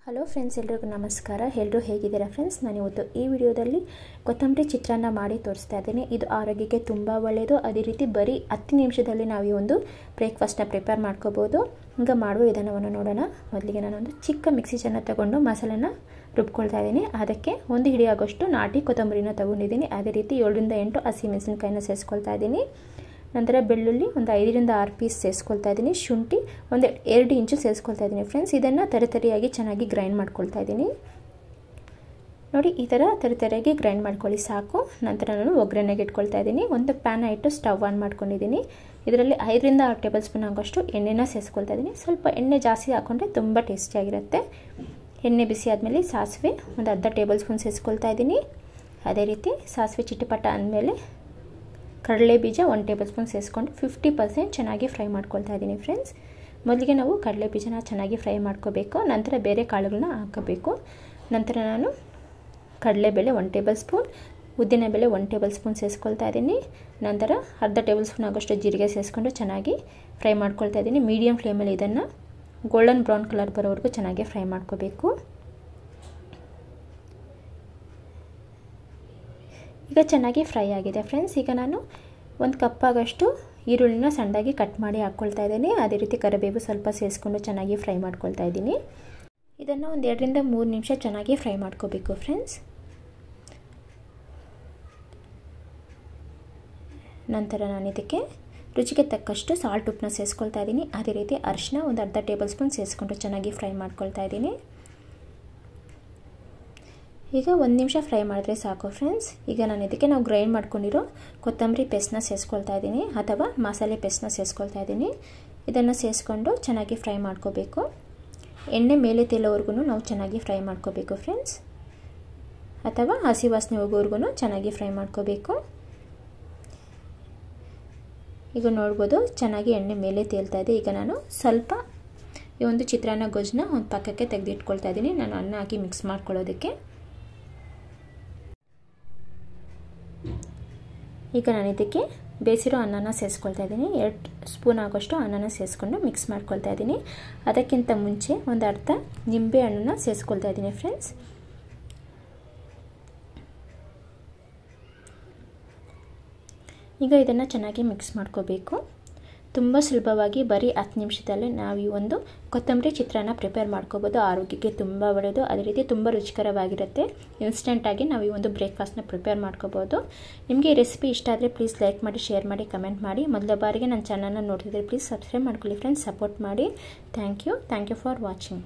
Hello friends, ಎಲ್ಲರಿಗೂ ನಮಸ್ಕಾರ. ಎಲ್ಲರೂ ಹೇಗಿದ್ದೀರಾ ಫ್ರೆಂಡ್ಸ್? ನಾನು ಇವತ್ತು ಈ ವಿಡಿಯೋದಲ್ಲಿ ಕೊತ್ತಂಬರಿ ಚಿತ್ರಾನ್ನ ಮಾಡಿ ತೋರಿಸ್ತಾ ಇದ್ದೀನಿ. ಇದು ಆರೋಗ್ಯಕ್ಕೆ ತುಂಬ ಒಳ್ಳೆಯದು. ಅದೇ ರೀತಿ ಬರೀ 10 ನಿಮಿಷದಲ್ಲಿ ನಾವು ಈ ಒಂದು ಬ್ರೇಕ್ಫಾಸ್ಟ್ನ ಪ್ರಿಪೇರ್ ಮಾಡ್ಕೋಬೋದು. ಈಗ ಮಾಡುವ ವಿಧಾನವನ್ನು ನೋಡೋಣ. ಮೊದಲಿಗೆ ನಾನೊಂದು ಚಿಕ್ಕ ಮಿಕ್ಸಿ ಜಾರ್ನ ತಗೊಂಡು ಮಸಾಲೆನ ರುಬ್ಕೊಳ್ತಾ ಇದ್ದೀನಿ. ಅದಕ್ಕೆ 1 ಹಿಡಿ ಆಗೋಷ್ಟು ನಾಟಿ ಕೊತ್ತಂಬರಿನ ತಗೊಂಡಿದ್ದೀನಿ. ಅದೇ ರೀತಿ 7 ರಿಂದ 8 ಹಸಿಮೆಣಸಿನಕಾಯಿನ ಸೇರಿಸ್ಕೊಳ್ತಾ ಇದ್ದೀನಿ. ನಂತರ ಬೆಳ್ಳುಳ್ಳಿ ಒಂದು 5 ರಿಂದ 6 ಪೀಸ್ ಸೇರಿಸ್ಕೊಳ್ತಾ ಇದ್ದೀನಿ. ಶುಂಠಿ ಒಂದು 2 ಇಂಚು ಸೇರಿಸ್ಕೊಳ್ತಾ ಇದ್ದೀನಿ ಫ್ರೆಂಡ್ಸ್. ಇದನ್ನು ತರಿತರಿಯಾಗಿ ಚೆನ್ನಾಗಿ ಗ್ರೈಂಡ್ ಮಾಡ್ಕೊಳ್ತಾ ಇದ್ದೀನಿ. ನೋಡಿ, ಈ ಥರ ತರಿತರಿಯಾಗಿ ಗ್ರೈಂಡ್ ಮಾಡ್ಕೊಳ್ಳಿ ಸಾಕು. ನಂತರ ನಾನು ಒಗ್ಗರಣೆಗೆ ಇಟ್ಕೊಳ್ತಾ ಇದ್ದೀನಿ. ಒಂದು ಪ್ಯಾನ್ ಇಟ್ಟು ಸ್ಟವ್ ಆನ್ ಮಾಡ್ಕೊಂಡಿದ್ದೀನಿ. ಇದರಲ್ಲಿ 5 ರಿಂದ 6 ಟೇಬಲ್ ಸ್ಪೂನ್ ಆಗೋಷ್ಟು ಎಣ್ಣೆನ ಸೇರಿಸ್ಕೊಳ್ತಾ ಇದ್ದೀನಿ. ಸ್ವಲ್ಪ ಎಣ್ಣೆ ಜಾಸ್ತಿ ಹಾಕ್ಕೊಂಡ್ರೆ ತುಂಬ ಟೇಸ್ಟಿಯಾಗಿರುತ್ತೆ. ಎಣ್ಣೆ ಬಿಸಿ ಆದಮೇಲೆ ಸಾಸಿವೆ ಒಂದು ಅರ್ಧ ಟೇಬಲ್ ಸ್ಪೂನ್ ಸೇರಿಸ್ಕೊಳ್ತಾ ಇದ್ದೀನಿ. ಅದೇ ರೀತಿ ಸಾಸಿವೆ ಚಿಟಪಟ ಅಂದಮೇಲೆ ಕಡಲೆ ಬೀಜ 1 ಟೇಬಲ್ ಸ್ಪೂನ್ ಸೇರಿಸ್ಕೊಂಡು 50% ಚೆನ್ನಾಗಿ ಫ್ರೈ ಮಾಡ್ಕೊಳ್ತಾ ಇದ್ದೀನಿ ಫ್ರೆಂಡ್ಸ್. ಮೊದಲಿಗೆ ನಾವು ಕಡಲೆ ಬೀಜನ ಚೆನ್ನಾಗಿ ಫ್ರೈ ಮಾಡ್ಕೋಬೇಕು. ನಂತರ ಬೇರೆ ಕಾಳುಗಳನ್ನ ಹಾಕಬೇಕು. ನಂತರ ನಾನು ಕಡಲೆಬೇಳೆ 1 ಟೇಬಲ್ ಸ್ಪೂನ್, ಉದ್ದಿನಬೇಳೆ 1 ಟೇಬಲ್ ಸ್ಪೂನ್ ಸೇರಿಸ್ಕೊಳ್ತಾ ಇದ್ದೀನಿ. ನಂತರ ಅರ್ಧ ಟೇಬಲ್ ಸ್ಪೂನ್ ಆಗೋಷ್ಟು ಜೀರಿಗೆ ಸೇರಿಸ್ಕೊಂಡು ಚೆನ್ನಾಗಿ ಫ್ರೈ ಮಾಡ್ಕೊಳ್ತಾ ಇದ್ದೀನಿ. ಮೀಡಿಯಮ್ ಫ್ಲೇಮಲ್ಲಿ ಇದನ್ನು ಗೋಲ್ಡನ್ ಬ್ರೌನ್ ಕಲರ್ ಬರೋವರೆಗೂ ಚೆನ್ನಾಗಿ ಫ್ರೈ ಮಾಡ್ಕೋಬೇಕು. ಈಗ ಚೆನ್ನಾಗಿ ಫ್ರೈ ಆಗಿದೆ ಫ್ರೆಂಡ್ಸ್. ಈಗ ನಾನು 1 ಕಪ್ ಆಗೋಷ್ಟು ಈರುಳ್ಳಿನ ಸಣ್ಣದಾಗಿ ಕಟ್ ಮಾಡಿ ಹಾಕ್ಕೊಳ್ತಾ ಇದ್ದೀನಿ. ಅದೇ ರೀತಿ ಕರಿಬೇವು ಸ್ವಲ್ಪ ಸೇರಿಸ್ಕೊಂಡು ಚೆನ್ನಾಗಿ ಫ್ರೈ ಮಾಡ್ಕೊಳ್ತಾ ಇದ್ದೀನಿ. ಇದನ್ನು ಒಂದು 2 ರಿಂದ 3 ನಿಮಿಷ ಚೆನ್ನಾಗಿ ಫ್ರೈ ಮಾಡ್ಕೋಬೇಕು ಫ್ರೆಂಡ್ಸ್. ನಂತರ ನಾನು ಇದಕ್ಕೆ ರುಚಿಗೆ ತಕ್ಕಷ್ಟು ಸಾಲ್ಟ್ ಉಪ್ಪನ್ನ ಸೇರಿಸ್ಕೊಳ್ತಾ ಇದ್ದೀನಿ. ಅದೇ ರೀತಿ ಅರಿಶಿನ ಒಂದು ಅರ್ಧ ಟೇಬಲ್ ಸ್ಪೂನ್ ಸೇರಿಸ್ಕೊಂಡು ಚೆನ್ನಾಗಿ ಫ್ರೈ ಮಾಡ್ಕೊಳ್ತಾ ಇದ್ದೀನಿ. ಈಗ 1 ನಿಮಿಷ ಫ್ರೈ ಮಾಡಿದ್ರೆ ಸಾಕು ಫ್ರೆಂಡ್ಸ್. ಈಗ ನಾನು ಇದಕ್ಕೆ ನಾವು ಗ್ರೈಂಡ್ ಮಾಡ್ಕೊಂಡಿರೋ ಕೊತ್ತಂಬರಿ ಪೇಸ್ಟ್ನ ಸೇರಿಸ್ಕೊಳ್ತಾ ಇದ್ದೀನಿ ಅಥವಾ ಮಸಾಲೆ ಪೇಸ್ಟ್ನ ಸೇರಿಸ್ಕೊಳ್ತಾ ಇದ್ದೀನಿ. ಇದನ್ನು ಸೇರಿಸ್ಕೊಂಡು ಚೆನ್ನಾಗಿ ಫ್ರೈ ಮಾಡ್ಕೋಬೇಕು. ಎಣ್ಣೆ ಮೇಲೆ ತೇಲೋವರೆಗೂ ನಾವು ಚೆನ್ನಾಗಿ ಫ್ರೈ ಮಾಡ್ಕೋಬೇಕು ಫ್ರೆಂಡ್ಸ್, ಅಥವಾ ಹಸಿ ವಾಸನೆ ಹೋಗೋವರೆಗೂ ಚೆನ್ನಾಗಿ ಫ್ರೈ ಮಾಡ್ಕೋಬೇಕು. ಈಗ ನೋಡ್ಬೋದು ಚೆನ್ನಾಗಿ ಎಣ್ಣೆ ಮೇಲೆ ತೇಲ್ತಾ ಇದೆ. ಈಗ ನಾನು ಸ್ವಲ್ಪ ಈ ಒಂದು ಚಿತ್ರಾನ್ನ ಗೊಜ್ಜನ್ನ ಒಂದು ಪಕ್ಕಕ್ಕೆ ತೆಗೆದಿಟ್ಕೊಳ್ತಾ ಇದ್ದೀನಿ. ನಾನು ಅನ್ನ ಹಾಕಿ ಮಿಕ್ಸ್ ಮಾಡ್ಕೊಳ್ಳೋದಕ್ಕೆ. ಈಗ ನಾನು ಇದಕ್ಕೆ ಬೇಯಿಸಿರೋ ಅನ್ನನ ಸೇರಿಸ್ಕೊಳ್ತಾ ಇದ್ದೀನಿ. 2 ಸ್ಪೂನ್ ಆಗೋಷ್ಟು ಅನ್ನನ ಸೇರಿಸ್ಕೊಂಡು ಮಿಕ್ಸ್ ಮಾಡ್ಕೊಳ್ತಾ ಇದ್ದೀನಿ. ಅದಕ್ಕಿಂತ ಮುಂಚೆ ಒಂದು ಅರ್ಧ ನಿಂಬೆ ಹಣ್ಣನ್ನ ಸೇರಿಸ್ಕೊಳ್ತಾ ಇದ್ದೀನಿ ಫ್ರೆಂಡ್ಸ್. ಈಗ ಇದನ್ನು ಚೆನ್ನಾಗಿ ಮಿಕ್ಸ್ ಮಾಡ್ಕೋಬೇಕು. ತುಂಬ ಸುಲಭವಾಗಿ ಬರೀ 10 ನಿಮಿಷದಲ್ಲೇ ನಾವು ಈ ಒಂದು ಕೊತ್ತಂಬರಿ ಚಿತ್ರಾನ್ನ ಪ್ರಿಪೇರ್ ಮಾಡ್ಕೋಬೋದು. ಆರೋಗ್ಯಕ್ಕೆ ತುಂಬ ಒಳ್ಳೆಯದು. ಅದೇ ರೀತಿ ತುಂಬ ರುಚಿಕರವಾಗಿರುತ್ತೆ. ಇನ್ಸ್ಟೆಂಟಾಗಿ ನಾವು ಈ ಒಂದು ಬ್ರೇಕ್ಫಾಸ್ಟ್ನ ಪ್ರಿಪೇರ್ ಮಾಡ್ಕೋಬೋದು. ನಿಮಗೆ ಈ ರೆಸಿಪಿ ಇಷ್ಟ ಆದರೆ ಪ್ಲೀಸ್ ಲೈಕ್ ಮಾಡಿ, ಶೇರ್ ಮಾಡಿ, ಕಮೆಂಟ್ ಮಾಡಿ. ಮೊದಲ ಬಾರಿಗೆ ನನ್ನ ಚಾನಲ್ನ ನೋಡ್ತಿದ್ರೆ ಪ್ಲೀಸ್ ಸಬ್ಸ್ಕ್ರೈಬ್ ಮಾಡ್ಕೊಳ್ಳಿ ಫ್ರೆಂಡ್ಸ್. ಸಪೋರ್ಟ್ ಮಾಡಿ. Thank you for watching.